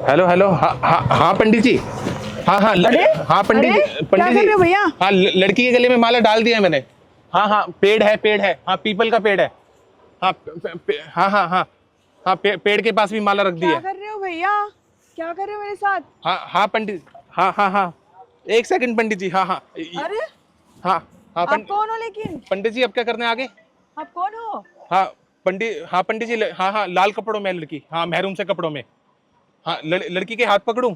Hello hello, हाँ हाँ हाँ पंडित जी। हाँ हाँ अरे हाँ पंडित अरे जी, क्या कर रहे हो भैया? हाँ लड़की के गले में माला डाल दिया मैंने। हाँ हाँ पेड़ है, पेड़ है, हाँ पीपल का पेड़ है। हाँ हाँ हाँ हाँ हाँ पेड़ के पास भी माला रख दी क्या है। कर रहे हो भैया? क्या कर रहे हो मेरे साथ? हाँ हाँ पंडित, हाँ हाँ हाँ, एक सेकंड पंडित जी, हाँ हाँ अरे हाँ हाँ आप कौन हो लेकिन? पंडित जी अब क्या करने आगे? आप कौन हो? हाँ हाँ पंडित जी, हाँ हाँ लाल कपड़ों में लड़की, हाँ महरून से कपड़ों में। हाँ लड़की के हाथ पकड़ूं?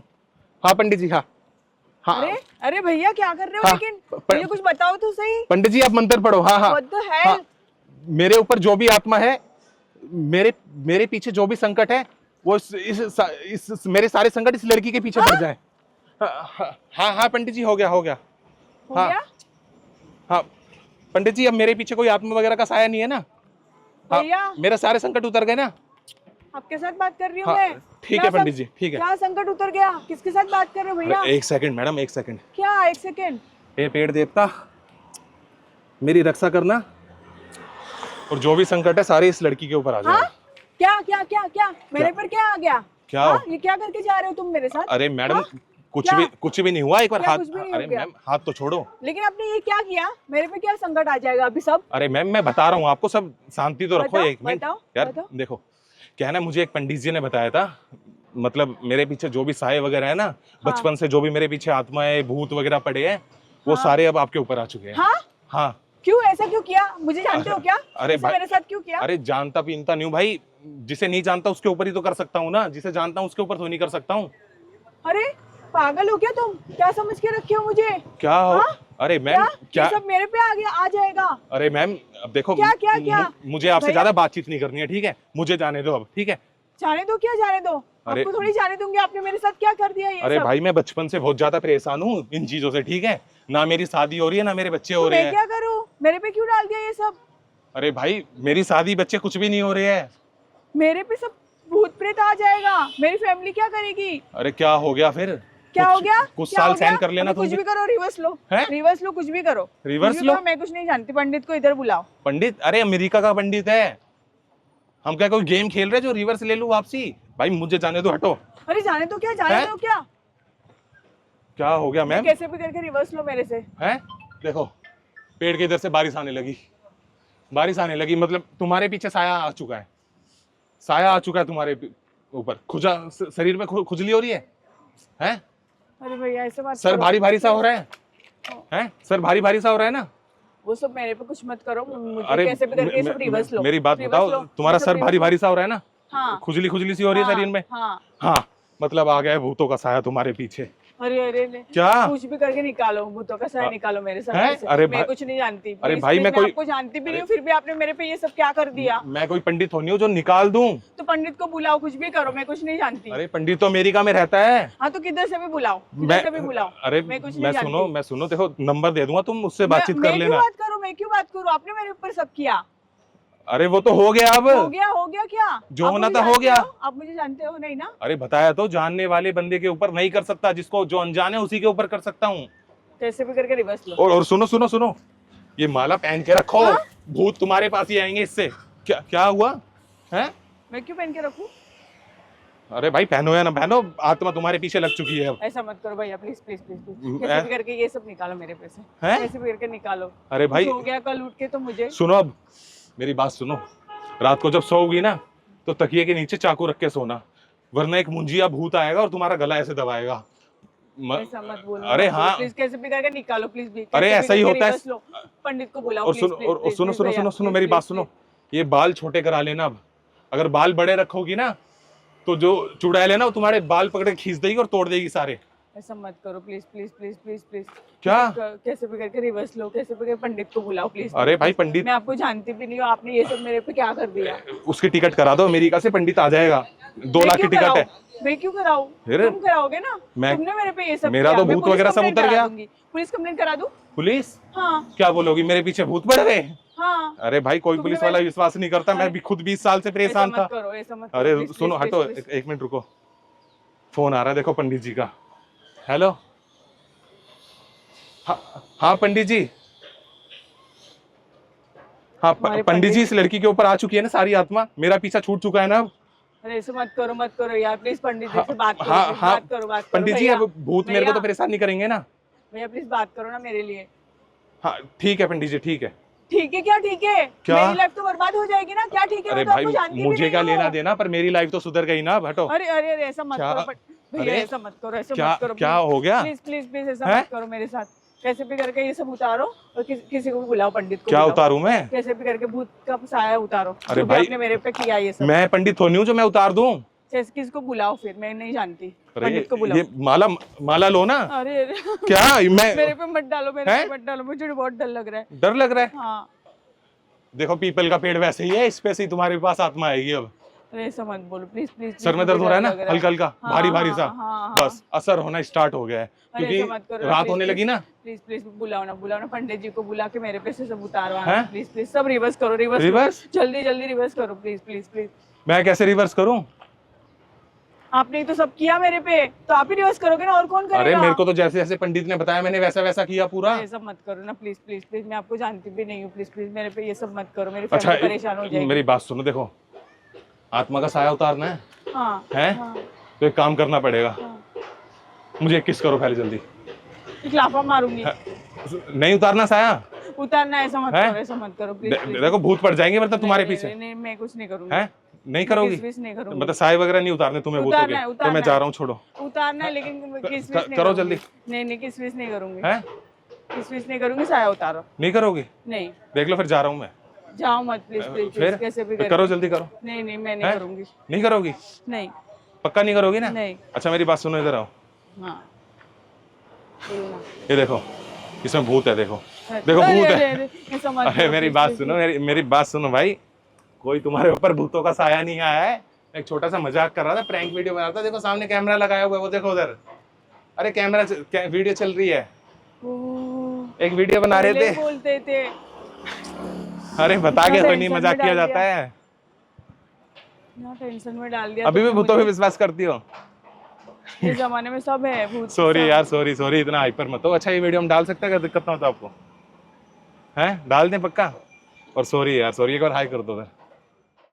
हाँ पंडित जी, हाँ अरे हाँ अरे भैया क्या कर रहे हो हाँ लेकिन? मुझे कुछ बताओ तो सही। पंडित जी आप मंत्र पढ़ो। हाँ हाँ व्हाट द हाँ, हेल? मेरे ऊपर जो भी आत्मा है, मेरे मेरे पीछे जो भी संकट है, वो मेरे सारे संकट इस लड़की के पीछे पड़ जाए। हाँ हाँ हाँ पंडित जी, हो गया हो गया। हो हाँ गया? हाँ पंडित जी अब मेरे पीछे कोई आत्मा वगैरह का साया नहीं है ना? हाँ भैया मेरे सारे संकट उतर गए ना? आपके साथ बात कर रही हूँ हाँ मैं। ठीक है पंडित जी, ठीक है। क्या संकट उतर गया? किसके साथ बात कर रहे हो भैया? एक सेकंड मैडम, एक सेकंड। क्या एक सेकेंड? हे पेड़ देवता, मेरी रक्षा करना, और जो भी संकट है सारे इस लड़की के ऊपर आ हाँ जाए। क्या क्या क्या क्या मेरे पर क्या आ गया? क्या? हाँ ये क्या करके जा रहे हो तुम मेरे साथ? अरे मैडम हाँ? कुछ भी नहीं हुआ, एक बार क्या हाथ, कुछ भी नहीं अरे हो गया? मैम हाथ तो छोड़ो। लेकिन आपने ये क्या किया? मेरे पे क्या संकट आ जाएगा अभी सब? अरे मैम मैं बता रहा हूँ आपको, सब शांति तो रखो। बताओ, एक मिनट बताओ, यार, बताओ। देखो क्या है ना, मुझे एक पंडित जी ने बताया था, मतलब मेरे पीछे जो भी साए वगैरह है ना, बचपन से जो भी मेरे पीछे आत्माएं भूत वगैरह पड़े हैं, वो सारे अब आपके ऊपर आ चुके हैं। हाँ? हाँ। क्यों ऐसा क्यों किया? मुझे जानते हो क्या? अरे ऐसा भाई, मेरे साथ क्यों किया? अरे जानता पीनता नहीं हूँ भाई, जिसे नहीं जानता उसके ऊपर ही तो कर सकता हूँ ना, जिसे जानता हूँ उसके ऊपर तो नहीं कर सकता हूँ। अरे पागल हो क्या तुम? क्या समझ के रखे हो मुझे? क्या हो? हाँ? अरे मैम क्या? ये सब मेरे पे आ गया, आ जाएगा? अरे मैम अब देखो, क्या क्या क्या? मुझे आपसे भैया? ज्यादा बातचीत नहीं करनी है, ठीक है? मुझे जाने दो अब, ठीक है? जाने दो क्या जाने दो? अरे- आपको थोड़ी जाने दूंगी। आपने मेरे साथ क्या कर दिया ये अरे सब? भाई मैं बचपन से बहुत ज्यादा परेशान हूँ इन चीजों से, ठीक है? ना मेरी शादी हो रही है, ना मेरे बच्चे हो तो रहे मैं हैं। क्या करूँ? मेरे पे क्यों डाल दिया ये सब? अरे भाई मेरी शादी, बच्चे कुछ भी नहीं हो रहे हैं। मेरे पे सब भूत प्रेत आ जाएगा। मेरी फैमिली क्या करेगी? अरे क्या हो गया फिर? क्या हो गया? कुछ क्या साल हो गया? सहन कर लेना अभी तुम कुछ भी। भी करो, रिवर्स लो। हैं? रिवर्स लो, कुछ भी करो। रिवर्स कुछ भी लो? करो, मैं कुछ नहीं जानती। पंडित को इधर बुलाओ। पंडित? अरे अमेरिका का पंडित है, हम क्या कोई गेम खेल रहे हैं जो रिवर्स ले लूं वापसी? भाई मुझे जाने दो, हटो। अरे जाने दो क्या? जाने हैं? दो क्या? क्या हो गया मैम? कैसे भी करके रिवर्स लो मेरे से। हैं? देखो पेड़ के इधर से बारिश आने लगी, बारिश आने लगी, मतलब तुम्हारे पीछे साया आ चुका है, साया आ चुका है तुम्हारे ऊपर। शरीर में खुजली हो रही है? हैं? अरे भैया ऐसे मत सर करो। भारी भारी सा हो रहा है? हैं? सर भारी भारी सा हो रहा है ना? वो सब मेरे पे कुछ मत करो। मुझे अरे कैसे भी करके ये सब रिवर्स लो। मेरी बात रिवर्स बताओ, लो। तुम्हारा ये सब सर रिवर्स भारी लो। भारी सा हो रहा है ना? हाँ खुजली खुजली सी हो रही है शरीर में? हाँ। हाँ मतलब आ गया है भूतों का साया तुम्हारे पीछे। अरे अरे अरे, क्या? कुछ भी करके निकालो, भूतों का साया निकालो मेरे हैं? साथ से। अरे मैं भाई- कुछ नहीं जानती। अरे Please, भाई, please, मैं कोई- आपको जानती भी नहीं हूँ, फिर भी आपने मेरे पे ये सब क्या कर दिया? मैं कोई पंडित होनी हूँ जो निकाल दूं? तो पंडित को बुलाओ, कुछ भी करो, मैं कुछ नहीं जानती। अरे पंडित तो अमेरिका में रहता है। हाँ तो किधर से भी बुलाओ, किधर से भी बुलाओ। अरे मैं कुछ नहीं मैं जानती। सुनो देखो, नंबर दे दूंगा, तुम उससे बातचीत मैं कर क्यों लेना। बात करूँ? मैं क्यों बात करूँ? आपने मेरे ऊपर सब किया। अरे वो तो हो गया अब। हो गया क्या? जो आप होना मुझे था हो जानते गया। हो? आप मुझे जानते हो नहीं ना? अरे बताया तो, जानने वाले बंदे के ऊपर नहीं कर सकता, जिसको जो अनजान है उसी के ऊपर कर सकता हूँ। कैसे भी करके रिवर्स लो। और सुनो, ये माला पहन के रखो। हाँ? भूत तुम्हारे पास ही आएंगे इससे। क्या क्या हुआ है? मैं क्यों पहन के रखूं? अरे भाई पहनो या ना पहनो, आत्मा तुम्हारे पीछे लग चुकी है अब। ऐसा मत करो भैया, प्लीज प्लीज प्लीज प्लीज। मैं- कैसे भी करके ये सब निकालो मेरे पे से। हैं? कैसे भी करके निकालो। अरे भाई कुछ हो गया कल उठ के तो मुझे। सुनो, अब मेरी बात सुनो, रात को जब सोओगी ना तो तकिए के नीचे चाकू रख के सोना, वरना एक मुंजिया भूत आएगा और तुम्हारा गला ऐसे दबाएगा। ऐसा मत बोलो। अरे हाँ। प्लीज कैसे भी करके निकालो, प्लीज प्लीज। अरे ऐसा ही होता है। पंडित को बुलाओ और प्लीज सुनो, और सुनो मेरी बात सुनो, ये बाल छोटे करा लेना अब। अगर बाल बड़े रखोगी ना तो जो चुड़ैल है ना वो तुम्हारे बाल पकड़ के खींच देगी और तोड़ देगी सारे। ऐसा मत करो please please please please please. क्या? कैसे भी करके रिवर्स लो, कैसे भी करके पंडित को बुलाओ प्लीज। अरे भाई पंडित, मैं आपको जानती भी नहीं हूँ, आपने ये सब मेरे पे क्या कर दिया? उसकी टिकट करा दो, अमेरिका से पंडित आ जाएगा, 2 लाख की टिकट है। मैं क्यों कराऊं? अरे, तुम कराओगे ना? मैं- तुमने मेरे पे ये सब मेरा किया। तो मैं भूत पुलिस वगैरह सब कंप्लेंट उतर करा गया। दूंगी। पुलिस कंप्लेंट करा दूं? पुलिस हाँ क्या बोलोगी, मेरे पीछे भूत बढ़ गए? हाँ। अरे भाई कोई तुमने पुलिस वाला मेरे- विश्वास नहीं करता, मैं भी खुद 20 साल से ऐसा परेशान मत था। करो, ऐसा मत करो, अरे please, सुनो please, हटो, please, please। एक मिनट रुको, फोन आ रहा है देखो पंडित जी का। हेलो, हाँ पंडित जी, हाँ पंडित जी, इस लड़की के ऊपर आ चुकी है ना सारी आत्मा, मेरा पीछा छूट चुका है ना अब। अरे ऐसे मत करो यार प्लीज, पंडित जी हाँ, से बात करो, हाँ, please, हाँ, बात करो पंडित जी भैया, अब भूत मेरे को तो भैया, परेशान नहीं करेंगे ना। भैया प्लीज बात करो ना मेरे लिए। हाँ ठीक है पंडित जी, ठीक है। ठीक है क्या ठीक है? क्या? मेरी लाइफ तो बर्बाद हो जाएगी ना, क्या ठीक है? अरे मैं तो भाई आपको जानती भी मुझे नहीं क्या लेना हूँ। देना, पर मेरी लाइफ तो सुधर गई ना, हटो। अरे अरे अरे ऐसा मत क्या? करो भैया, अरे ऐसा मत करो, ऐसा क्या मत करो, क्या हो गया? प्लीज प्लीज प्लीज ऐसा हैं? मत करो मेरे साथ। कैसे भी करके ये सब उतारो और किसी को भी बुलाओ, पंडित को क्या बुलाओ। उतारूं मैं? कैसे भी करके भूत का साया उतारो। अरे जो भी भाई, आपने मेरे पे किया ये सब। मैं पंडित थोड़ी हूँ जो मैं उतार दूं। किसको बुलाओ फिर, मैं नहीं जानती। अरे पंडित को बुलाओ। ये माला माला लो ना। अरे अरे क्या मैं मेरे पे मत डालो, मेरे हैं? पे मत डालो, मुझे बहुत डर लग रहा है। डर लग रहा है? हाँ देखो पीपल का पेड़ वैसे ही है, इस पे से ही तुम्हारे पास आत्मा आएगी अब। अरे ऐसा मत बोलो प्लीज प्लीज। सर में दर्द हो रहा है ना, हल्का हल्का, हाँ, भारी भारी हाँ, सा, हाँ, हाँ। बस असर होना स्टार्ट हो गया है, अरे क्योंकि ऐसा मत करो, रात please, होने लगी ना। प्लीज प्लीज बुलाओ ना पंडित जी को बुला के मेरे पे से सब उतारो हैं? प्लीज प्लीज, सब रिवर्स करो, रिवर्स? जल्दी जल्दी रिवर्स करो प्लीज प्लीज प्लीज। मैं कैसे रिवर्स करूं? आपने ही तो सब किया मेरे पे, तो आप ही रिवर्स करोगे ना, और कौन करेगा? अरे मेरे को तो जैसे जैसे पंडित ने बताया मैंने वैसा वैसा किया पूरा। ये सब मत करो ना प्लीज प्लीज प्लीज, मैं आपको जानती भी नहीं हूँ, प्लीज प्लीज मेरे पे ये सब मत करो, मेरी अच्छा फैमिली परेशान हो जाएगी। मेरी बात सुनो, देखो आत्मा का साया उतारना है, हाँ हैं? हाँ, तो एक काम करना पड़ेगा, हाँ। मुझे एक किस करो पहले जल्दी। एक लाफा मारूंगी। नहीं उतारना साया, उतारना है, ऐसा मत हैं? करो, ऐसा मत करो प्लीज प्लीज। देखो भूत पड़ जाएंगे मतलब तुम्हारे नहीं, पीछे, नहीं, नहीं, मैं कुछ नहीं करूंगी। हैं? नहीं करोगी? किस नहीं करूंगी। मतलब साए वगैरह नहीं उतारने तुम्हें भूतों उतारना के, है, तो उतारना मैं है। जा रहा हूँ, छोड़ो। उतारना है लेकिन किस करो नहीं करूंगी। जल्दी। नहीं किस नहीं करूंगी, हैं? किस नहीं करूंगी, साया उतारो। नहीं करोगी? नहीं, देख लो फिर जा रहा हूँ मैं। जाओ मत प्लीज प्लीज, फिर कैसे भी करो जल्दी करो। नहीं नहीं मैं नहीं हैं? करूंगी। नहीं करोगी? नहीं पक्का नहीं करोगी ना? नहीं। अच्छा मेरी बात सुनो, इधर आओ। हाँ बोलो ना। ये देखो इसमें भूत है, देखो देखो अरे, भूत अरे, है। अरे, ऐसा मत अरे करो, मेरी please, बात please, सुनो, मेरी बात सुनो भाई, कोई तुम्हारे ऊपर भूतों का साया नहीं आया है। एक छोटा सा मजाक कर रहा था, प्रैंक वीडियो बना रहा था। देखो सामने कैमरा लगाया हुआ है, वो देखो उधर। अरे कैमरा वीडियो चल रही है, ओह, एक वीडियो बना रहे पहले थे। बोलते थे। अरे बता के इतना कोई नहीं, टेंशन मजाक में किया डाल जाता दिया। है। ना टेंशन में डाल दिया अभी भी तुमने भूतों पे मुझे। विश्वास करती हो? इस जमाने में सब है भूत। सॉरी सब। यार, सॉरी इतना हाइपर मत हो। अच्छा ये वीडियो हम डाल सकते हैं, अगर दिक्कत ना हो तो आपको? हैं डाल दें पक्का? और सॉरी यार, सॉरी, एक बार हाई कर दो उधर।